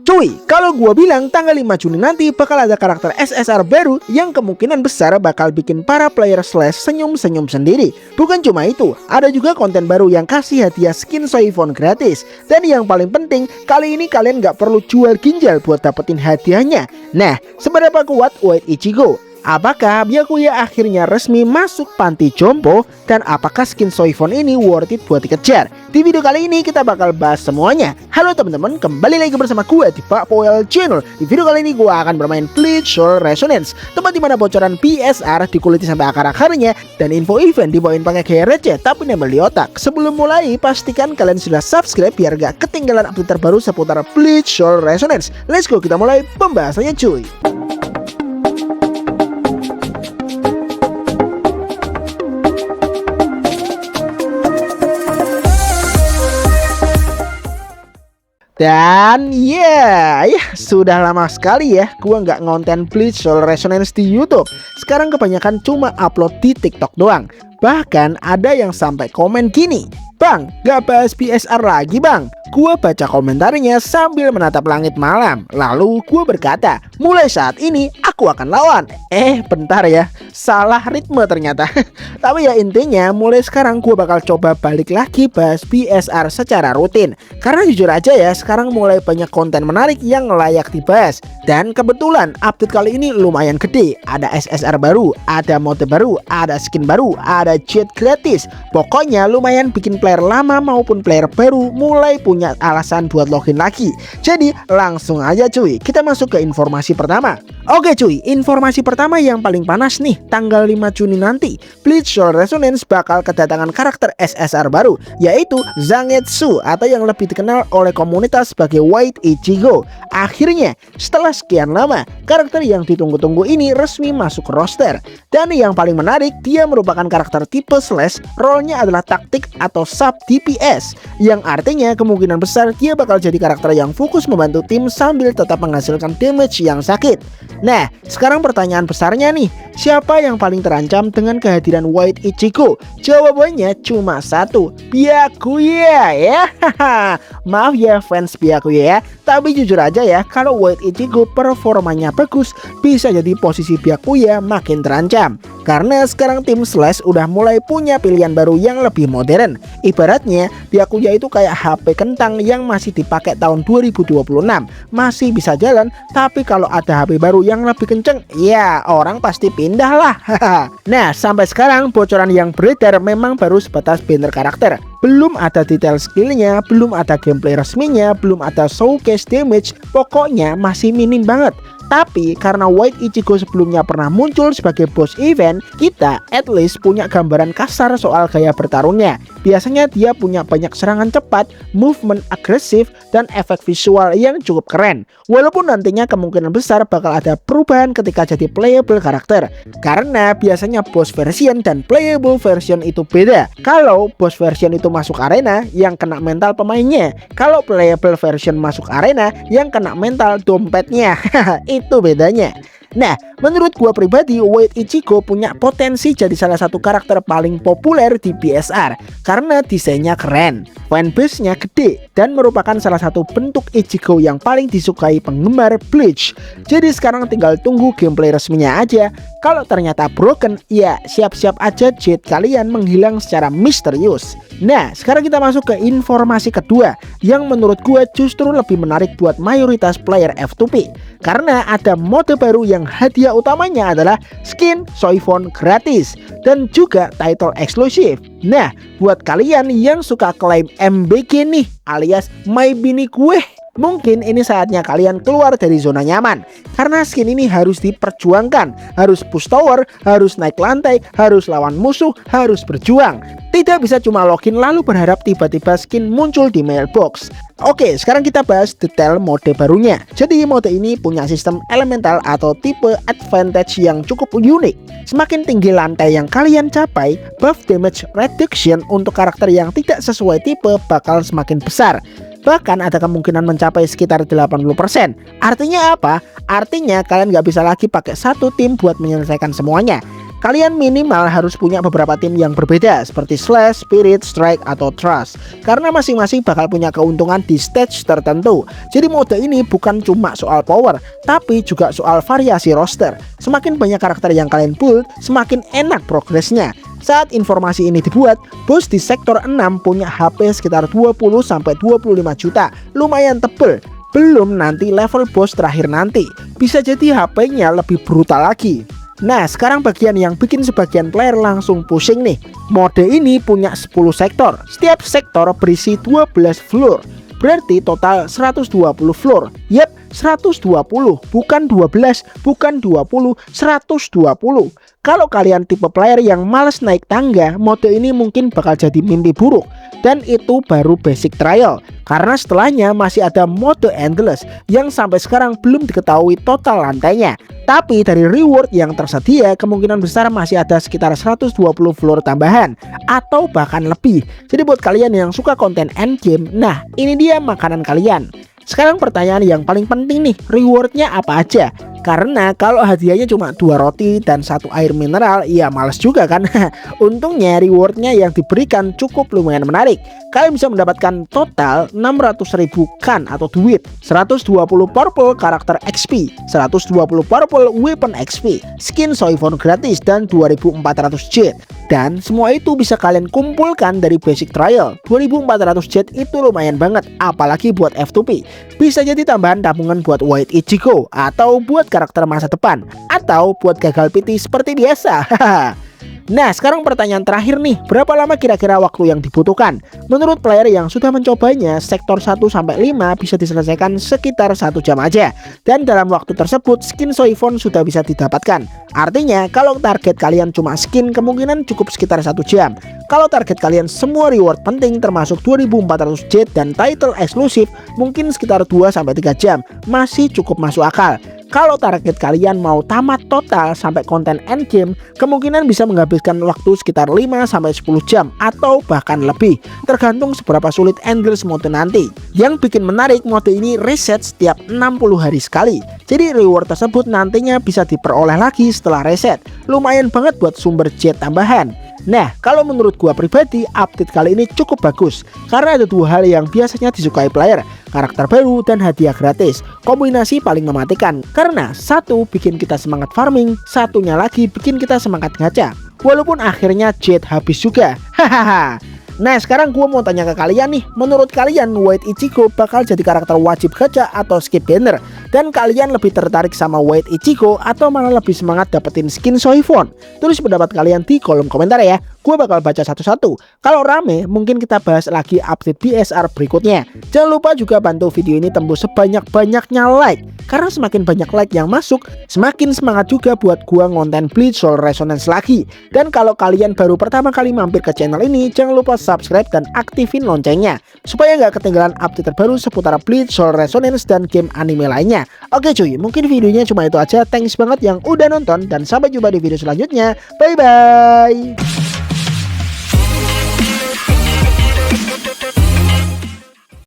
Cuy, kalau gua bilang tanggal 5 Juni nanti bakal ada karakter SSR baru yang kemungkinan besar bakal bikin para player slash senyum-senyum sendiri. Bukan cuma itu, ada juga konten baru yang kasih hadiah skin Soifon gratis. Dan yang paling penting, kali ini kalian gak perlu jual ginjal buat dapetin hadiahnya. Nah, seberapa kuat White Ichigo? Apakah Byakuya akhirnya resmi masuk panti jompo? Dan apakah skin Soifon ini worth it buat dikejar? Di video kali ini kita bakal bahas semuanya. Halo teman-teman, kembali lagi bersama gue di Pak Poel Channel. Di video kali ini gue akan bermain Bleach Soul Resonance, tempat dimana bocoran PSR dikuliti sampai akar-akarnya, dan info event dibawain pakai gaya receh tapi nempel di otak. Sebelum mulai, pastikan kalian sudah subscribe biar gak ketinggalan update terbaru seputar Bleach Soul Resonance. Let's go, kita mulai pembahasannya cuy. Dan ya sudah lama sekali ya gua nggak ngonten Bleach Soul Resonance di YouTube. Sekarang kebanyakan cuma upload di TikTok doang. Bahkan ada yang sampai komen gini, "Bang, gak bahas PSR lagi bang?" Gua baca komentarnya sambil menatap langit malam. Lalu gua berkata, mulai saat ini aku akan lawan. Bentar ya, salah ritme ternyata. Tapi ya intinya mulai sekarang gua bakal coba balik lagi bahas PSR secara rutin. Karena jujur aja ya, sekarang mulai banyak konten menarik yang layak dibahas. Dan kebetulan update kali ini lumayan gede. Ada SSR baru, ada mode baru, ada skin baru, ada jet gratis. Pokoknya lumayan bikin player lama maupun player baru mulai punya alasan buat login lagi. Jadi langsung aja cuy, kita masuk ke informasi pertama. Oke cuy, informasi pertama yang paling panas nih, tanggal 5 Juni nanti Bleach Soul Resonance bakal kedatangan karakter SSR baru, yaitu Zangetsu atau yang lebih dikenal oleh komunitas sebagai White Ichigo. Akhirnya setelah sekian lama, karakter yang ditunggu-tunggu ini resmi masuk roster. Dan yang paling menarik, dia merupakan karakter tipe slash, role-nya adalah taktik atau sub DPS, yang artinya kemungkinan besar dia bakal jadi karakter yang fokus membantu tim sambil tetap menghasilkan damage yang sakit. Nah, sekarang pertanyaan besarnya nih, siapa yang paling terancam dengan kehadiran White Ichigo? Jawabannya cuma satu, Byakuya ya. Maaf ya fans Byakuya ya, tapi jujur aja ya, kalau White Ichigo performanya bagus, bisa jadi posisi Byakuya makin terancam. Karena sekarang tim Slash udah mulai punya pilihan baru yang lebih modern. Ibaratnya Byakuya itu kayak HP kentang yang masih dipakai tahun 2026. Masih bisa jalan, tapi kalau ada HP baru yang lebih kenceng, ya orang pasti pindah lah. Nah, sampai sekarang bocoran yang beredar memang baru sebatas banner karakter. Belum ada detail skillnya, belum ada gameplay resminya, belum ada showcase damage. Pokoknya masih minim banget. Tapi karena White Ichigo sebelumnya pernah muncul sebagai boss event, kita at least punya gambaran kasar soal gaya bertarungnya. Biasanya dia punya banyak serangan cepat, movement agresif, dan efek visual yang cukup keren. Walaupun nantinya kemungkinan besar bakal ada perubahan ketika jadi playable karakter. Karena biasanya boss version dan playable version itu beda. Kalau boss version itu masuk arena, yang kena mental pemainnya. Kalau playable version masuk arena, yang kena mental dompetnya. Itu bedanya. Nah, menurut gua pribadi, White Ichigo punya potensi jadi salah satu karakter paling populer di PSR karena desainnya keren, fanbase-nya gede, dan merupakan salah satu bentuk Ichigo yang paling disukai penggemar Bleach. Jadi sekarang tinggal tunggu gameplay resminya aja. Kalau ternyata broken, ya siap-siap aja jet kalian menghilang secara misterius. Nah, sekarang kita masuk ke informasi kedua yang menurut gua justru lebih menarik buat mayoritas player F2P. Karena ada mode baru yang hadiah utamanya adalah skin Soifon gratis dan juga title eksklusif. Nah, buat kalian yang suka klaim MBG nih alias My Bini Gue, mungkin ini saatnya kalian keluar dari zona nyaman. Karena skin ini harus diperjuangkan, harus push tower, harus naik lantai, harus lawan musuh, harus berjuang. Tidak bisa cuma login lalu berharap tiba-tiba skin muncul di mailbox. Oke, sekarang kita bahas detail mode barunya. Jadi mode ini punya sistem elemental atau tipe advantage yang cukup unik. Semakin tinggi lantai yang kalian capai, buff damage reduction untuk karakter yang tidak sesuai tipe bakal semakin besar. Bahkan ada kemungkinan mencapai sekitar 80%. Artinya apa? Artinya kalian nggak bisa lagi pakai satu tim buat menyelesaikan semuanya. Kalian minimal harus punya beberapa tim yang berbeda seperti Slash, Spirit, Strike, atau Trust, karena masing-masing bakal punya keuntungan di stage tertentu. Jadi mode ini bukan cuma soal power, tapi juga soal variasi roster. Semakin banyak karakter yang kalian build, semakin enak progresnya. Saat informasi ini dibuat, bos di sektor 6 punya HP sekitar 20-25 juta, lumayan tebel. Belum nanti level bos terakhir nanti, bisa jadi HP-nya lebih brutal lagi. Nah, sekarang bagian yang bikin sebagian player langsung pusing nih. Mode ini punya 10 sektor. Setiap sektor berisi 12 floor. Berarti total 120 floor. Yep, 120, bukan 12, bukan 20, 120. Kalau kalian tipe player yang males naik tangga, mode ini mungkin bakal jadi mimpi buruk. Dan itu baru basic trial, karena setelahnya masih ada mode endless yang sampai sekarang belum diketahui total lantainya. Tapi dari reward yang tersedia, kemungkinan besar masih ada sekitar 120 floor tambahan atau bahkan lebih. Jadi buat kalian yang suka konten endgame, nah ini dia makanan kalian. Sekarang pertanyaan yang paling penting nih, rewardnya apa aja? Karena kalau hadiahnya cuma 2 roti dan 1 air mineral, ya males juga kan. Untungnya rewardnya yang diberikan cukup lumayan menarik. Kalian bisa mendapatkan total 600.000 kan atau duit, 120 purple karakter XP, 120 purple weapon XP, skin Soifon gratis, dan 2400 jet. Dan semua itu bisa kalian kumpulkan dari basic trial. 2400 jet itu lumayan banget, apalagi buat F2P. Bisa jadi tambahan tabungan buat White Ichigo, atau buat karakter masa depan, atau buat gagal PT seperti biasa. Nah, sekarang pertanyaan terakhir nih, berapa lama kira-kira waktu yang dibutuhkan? Menurut player yang sudah mencobanya, sektor 1-5 bisa diselesaikan sekitar 1 jam aja. Dan dalam waktu tersebut, skin Soifon sudah bisa didapatkan. Artinya, kalau target kalian cuma skin, kemungkinan cukup sekitar 1 jam. Kalau target kalian semua reward penting termasuk 2400 jet dan title eksklusif, mungkin sekitar 2-3 jam. Masih cukup masuk akal. Kalau target kalian mau tamat total sampai konten endgame, kemungkinan bisa menghabiskan waktu sekitar 5-10 jam atau bahkan lebih, tergantung seberapa sulit endless mode nanti. Yang bikin menarik, mode ini reset setiap 60 hari sekali. Jadi reward tersebut nantinya bisa diperoleh lagi setelah reset. Lumayan banget buat sumber jet tambahan. Nah, kalau menurut gua pribadi, update kali ini cukup bagus karena ada 2 hal yang biasanya disukai player, karakter baru dan hadiah gratis. Kombinasi paling mematikan karena satu bikin kita semangat farming, satunya lagi bikin kita semangat gacha. Walaupun akhirnya jet habis juga. Hahaha. Nah, sekarang gua mau tanya ke kalian nih, menurut kalian White Ichigo bakal jadi karakter wajib gacha atau skip banner? Dan kalian lebih tertarik sama White Ichigo atau malah lebih semangat dapetin skin Soifon? Tulis pendapat kalian di kolom komentar ya. Gue bakal baca satu-satu. Kalau rame, mungkin kita bahas lagi update BSR berikutnya. Jangan lupa juga bantu video ini tembus sebanyak-banyaknya like. Karena semakin banyak like yang masuk, semakin semangat juga buat gua ngonten Bleach Soul Resonance lagi. Dan kalau kalian baru pertama kali mampir ke channel ini, jangan lupa subscribe dan aktifin loncengnya supaya nggak ketinggalan update terbaru seputar Bleach Soul Resonance dan game anime lainnya. Oke cuy, mungkin videonya cuma itu aja. Thanks banget yang udah nonton dan sampai jumpa di video selanjutnya. Bye bye.